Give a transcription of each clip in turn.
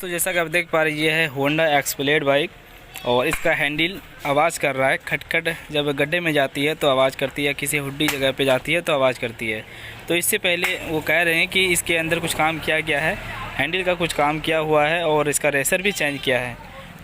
दोस्तों जैसा कि आप देख पा रहे हैं ये है होंडा एक्सप्लेड बाइक और इसका हैंडल आवाज़ कर रहा है। खटखट जब गड्ढे में जाती है तो आवाज़ करती है, किसी हुड्डी जगह पे जाती है तो आवाज़ करती है। तो इससे पहले वो कह रहे हैं कि इसके अंदर कुछ काम किया गया है, हैंडल का कुछ काम किया हुआ है और इसका रेसर भी चेंज किया है।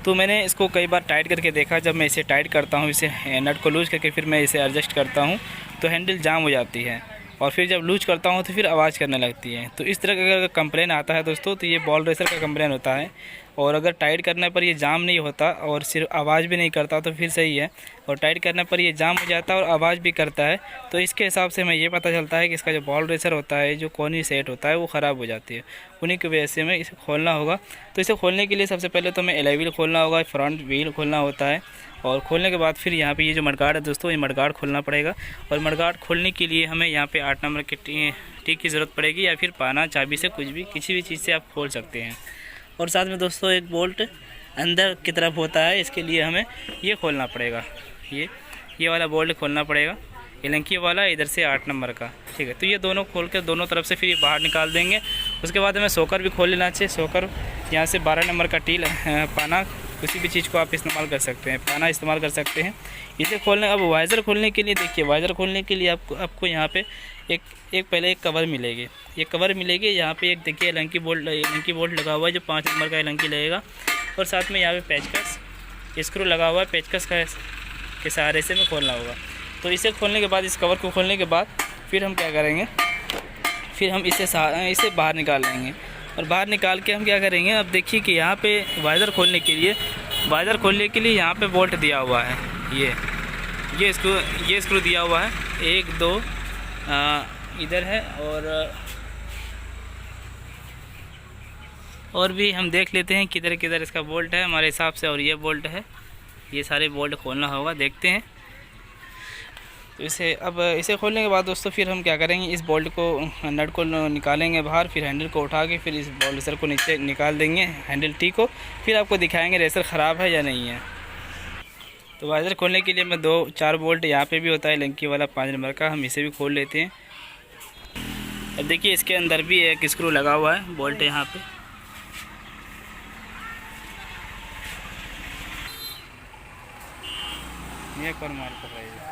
तो मैंने इसको कई बार टाइट करके देखा। जब मैं इसे टाइट करता हूँ, इसे नट को लूज़ करके फिर मैं इसे एडजस्ट करता हूँ तो हैंडल जाम हो जाती है और फिर जब लूज करता हूँ तो फिर आवाज़ करने लगती है। तो इस तरह का अगर कंप्लेन आता है दोस्तों तो ये बॉल रेसर का कंप्लेन होता है। और अगर टाइट करने पर ये जाम नहीं होता और सिर्फ आवाज़ भी नहीं करता तो फिर सही है, और टाइट करने पर ये जाम हो जाता है और आवाज़ भी करता है। तो इसके हिसाब से हमें ये पता चलता है कि इसका जो बॉल रेसर होता है, जो कोनी सेट होता है, वो ख़राब हो जाती है। उन्हीं की वजह से हमें इसे खोलना होगा। तो इसे खोलने के लिए सबसे पहले तो हमें एलॉय व्हील खोलना होगा, फ्रंट व्हील खोलना होता है और खोलने के बाद फिर यहाँ पे ये जो मडगार्ड है दोस्तों, ये मडगार्ड खोलना पड़ेगा। और मडगार्ड खोलने के लिए हमें यहाँ पे 8 नंबर की टी की ज़रूरत पड़ेगी, या फिर पाना चाबी से कुछ भी किसी भी चीज़ से आप खोल सकते हैं। और साथ में दोस्तों एक बोल्ट अंदर की तरफ होता है, इसके लिए हमें ये खोलना पड़ेगा, ये वाला बोल्ट खोलना पड़ेगा, एलंकी वाला इधर से 8 नंबर का। ठीक है, तो ये दोनों खोल के दोनों तरफ से फिर ये बाहर निकाल देंगे। उसके बाद हमें सोकर भी खोल लेना चाहिए। सोकर यहाँ से 12 नंबर का टील पाना, किसी भी चीज़ को आप इस्तेमाल कर सकते हैं, पाना इस्तेमाल कर सकते हैं इसे खोलने। अब वाइज़र खोलने के लिए देखिए, वाइज़र खोलने के लिए आपको यहाँ पे पहले एक कवर मिलेगी, ये कवर मिलेगी। यहाँ पे एक देखिए एलंकी बोल्ट लगा हुआ है जो 5 नंबर का एलंकी लगेगा, और साथ में यहाँ पे पेचकस स्क्रू लगा हुआ है, पेचकस के सहारे से हमें खोलना होगा। तो इसे खोलने के बाद, इस कवर को खोलने के बाद फिर हम क्या करेंगे, फिर हम इसे बाहर निकाल लेंगे। और बाहर निकाल के हम क्या करेंगे, अब देखिए कि यहाँ पे वाइज़र खोलने के लिए यहाँ पे बोल्ट दिया हुआ है, ये स्क्रू दिया हुआ है, 1 2 इधर है, और भी हम देख लेते हैं किधर किधर इसका बोल्ट है हमारे हिसाब से। और ये बोल्ट है, ये सारे बोल्ट खोलना होगा, देखते हैं। तो इसे खोलने के बाद दोस्तों फिर हम क्या करेंगे, इस बोल्ट को, नट को निकालेंगे बाहर, फिर हैंडल को उठा के फिर इस बॉल रेसर को नीचे निकाल देंगे, हैंडल टी को। फिर आपको दिखाएंगे रेसर ख़राब है या नहीं है। तो वाइज़र खोलने के लिए मैं 2-4 बोल्ट यहाँ पे भी होता है लंकी वाला 5 नंबर का, हम इसे भी खोल लेते हैं। अब देखिए इसके अंदर भी एक स्क्रू लगा हुआ है, बोल्ट यहाँ पे। ये एक और मार कर रही है।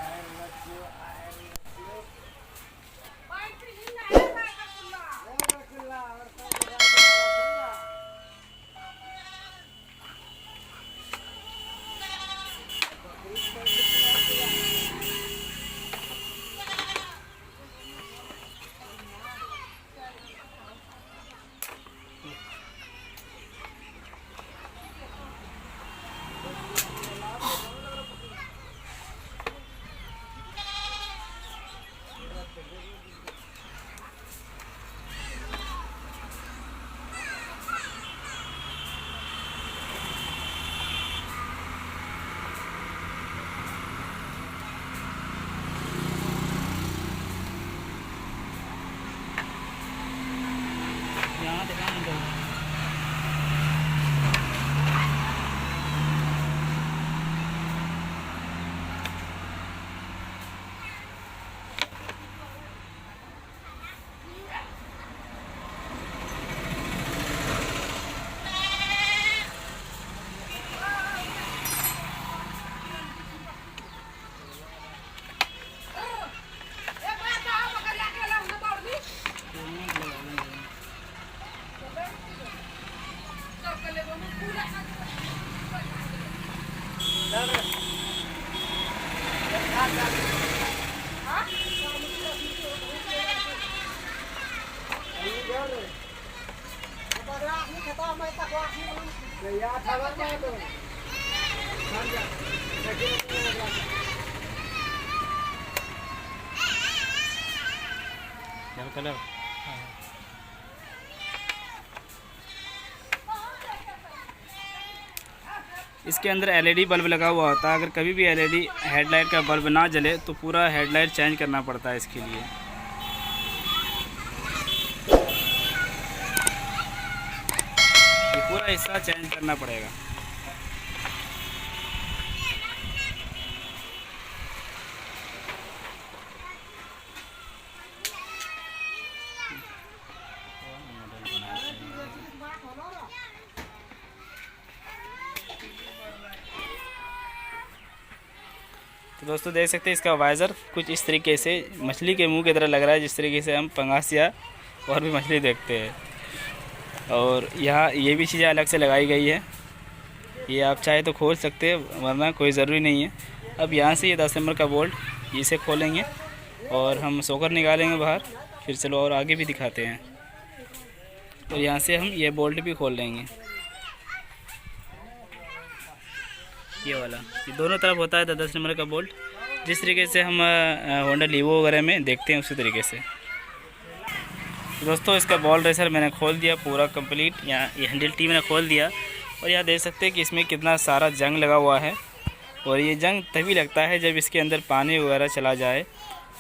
कलर इसके अंदर एलईडी बल्ब लगा हुआ होता है। अगर कभी भी एलईडी हेडलाइट का बल्ब ना जले तो पूरा हेडलाइट चेंज करना पड़ता है इसके लिए। ये पूरा हिस्सा चेंज करना पड़ेगा। तो दोस्तों देख सकते हैं इसका वाइज़र कुछ इस तरीके से मछली के मुंह की तरह लग रहा है, जिस तरीके से हम पंगास या और भी मछली देखते हैं। और यहाँ ये भी चीज़ें अलग से लगाई गई है, ये आप चाहे तो खोल सकते हैं वरना कोई ज़रूरी नहीं है। अब यहाँ से ये 10 नंबर का बोल्ट इसे खोलेंगे और हम सोकर निकालेंगे बाहर। फिर चलो और आगे भी दिखाते हैं। और यहाँ से हम ये बोल्ट भी खोल लेंगे, ये वाला, ये दोनों तरफ होता है 10 नंबर का बोल्ट, जिस तरीके से हम होंडा लीवो वगैरह में देखते हैं उसी तरीके से। दोस्तों इसका बॉल रेसर मैंने खोल दिया पूरा कंप्लीट, यहाँ ये हैंडल टी मैंने खोल दिया। और यहाँ देख सकते हैं कि इसमें कितना सारा जंग लगा हुआ है। और ये जंग तभी लगता है जब इसके अंदर पानी वगैरह चला जाए,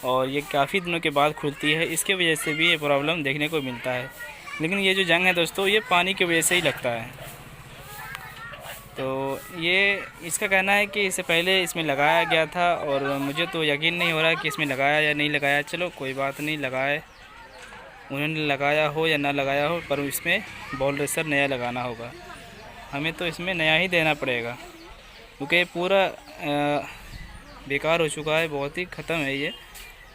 और ये काफ़ी दिनों के बाद खुलती है, इसके वजह से भी ये प्रॉब्लम देखने को मिलता है। लेकिन ये जो जंग है दोस्तों, ये पानी की वजह से ही लगता है। तो ये इसका कहना है कि इससे पहले इसमें लगाया गया था, और मुझे तो यकीन नहीं हो रहा कि इसमें लगाया या नहीं लगाया। चलो कोई बात नहीं, लगाए उन्होंने लगाया हो या ना लगाया हो, पर इसमें बॉल रेसर नया लगाना होगा। हमें तो इसमें नया ही देना पड़ेगा, क्योंकि पूरा बेकार हो चुका है, बहुत ही ख़त्म है ये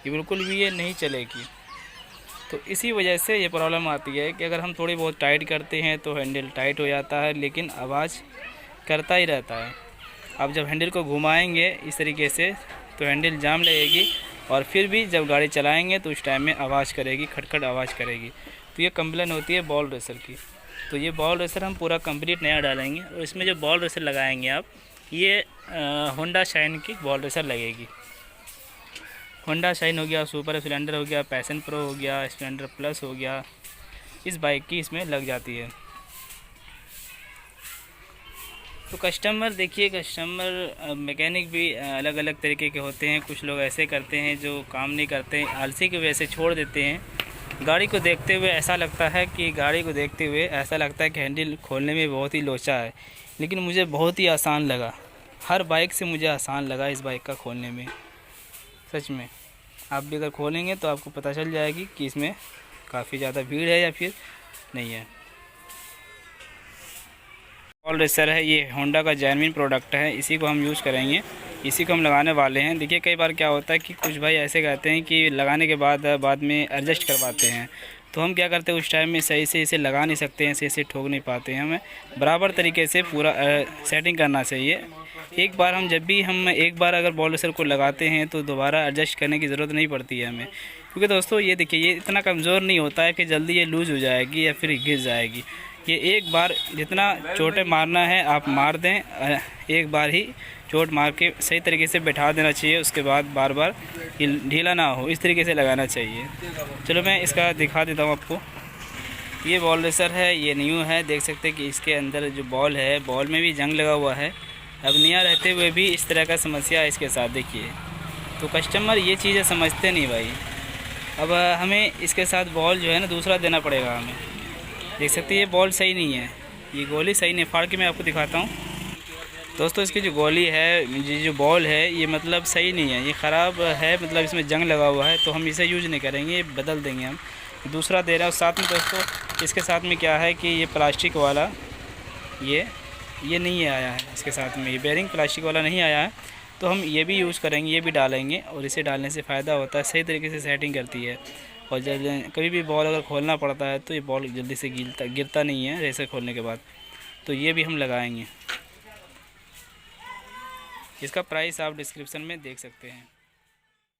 बिल्कुल भी ये नहीं चलेगी। तो इसी वजह से ये प्रॉब्लम आती है कि अगर हम थोड़ी बहुत टाइट करते हैं तो हैंडल टाइट हो जाता है, लेकिन आवाज़ करता ही रहता है। अब जब हैंडल को घुमाएंगे इस तरीके से तो हैंडल जाम लगेगी, और फिर भी जब गाड़ी चलाएंगे तो उस टाइम में आवाज़ करेगी, खटखट आवाज़ करेगी। तो ये कंप्लेन होती है बॉल रेसर की। तो ये बॉल रेसर हम पूरा कंप्लीट नया डालेंगे, और इसमें जो बॉल रेसर लगाएंगे आप, ये होंडा शाइन की बॉल रेसर लगेगी। होंडा शाइन हो गया, सुपर स्प्लेंडर हो गया, पैशन प्रो हो गया, स्प्लेंडर प्लस हो गया, इस बाइक की इसमें लग जाती है। तो कस्टमर देखिए, कस्टमर मैकेनिक भी अलग अलग तरीके के होते हैं। कुछ लोग ऐसे करते हैं जो काम नहीं करते, आलसी की वजह से छोड़ देते हैं। गाड़ी को देखते हुए ऐसा लगता है कि हैंडल खोलने में बहुत ही लोचा है, लेकिन मुझे बहुत ही आसान लगा। हर बाइक से मुझे आसान लगा इस बाइक का खोलने में, सच में। आप भी अगर खोलेंगे तो आपको पता चल जाएगी कि इसमें काफ़ी ज़्यादा भीड़ है या फिर नहीं है। बॉल रेसर है, ये होंडा का जेन्युइन प्रोडक्ट है, इसी को हम यूज़ करेंगे, इसी को हम लगाने वाले हैं। देखिए कई बार क्या होता है कि कुछ भाई ऐसे कहते हैं कि लगाने के बाद में एडजस्ट करवाते हैं। तो हम क्या करते हैं, उस टाइम में सही से इसे लगा नहीं सकते हैं, सही से ठोक नहीं पाते हैं। हमें बराबर तरीके से पूरा सेटिंग करना चाहिए। एक बार एक बार अगर बॉल रेसर को लगाते हैं तो दोबारा एडजस्ट करने की ज़रूरत नहीं पड़ती है हमें। क्योंकि दोस्तों ये देखिए, ये इतना कमज़ोर नहीं होता है कि जल्दी ये लूज़ हो जाएगी या फिर गिर जाएगी। ये एक बार जितना चोटें मारना है आप मार दें, एक बार ही चोट मार के सही तरीके से बैठा देना चाहिए। उसके बाद बार बार ढीला ना हो, इस तरीके से लगाना चाहिए। चलो मैं इसका दिखा देता हूँ आपको। ये बॉल रेसर है, ये न्यू है। देख सकते हैं कि इसके अंदर जो बॉल है, बॉल में भी जंग लगा हुआ है। अब नया रहते हुए भी इस तरह का समस्या है इसके साथ, देखिए। तो कस्टमर ये चीज़ें समझते नहीं भाई। अब हमें इसके साथ बॉल जो है ना दूसरा देना पड़ेगा हमें। देख सकते हैं ये बॉल सही नहीं है, ये गोली सही नहीं। फाड़ के मैं आपको दिखाता हूँ दोस्तों। इसकी जो गोली है, ये जो बॉल है, ये मतलब सही नहीं है, ये ख़राब है, मतलब इसमें जंग लगा हुआ है। तो हम इसे यूज़ नहीं करेंगे, ये बदल देंगे हम, दूसरा दे रहे हैं। और साथ में दोस्तों इसके साथ में क्या है कि ये प्लास्टिक वाला ये नहीं आया है इसके साथ में, ये बेरिंग प्लास्टिक वाला नहीं आया है। तो हम ये भी यूज़ करेंगे, ये भी डालेंगे। और इसे डालने से फ़ायदा होता है, सही तरीके से सेटिंग करती है। और जब कभी भी बॉल अगर खोलना पड़ता है तो ये बॉल जल्दी से गिरता नहीं है रेसर खोलने के बाद। तो ये भी हम लगाएंगे। इसका प्राइस आप डिस्क्रिप्शन में देख सकते हैं।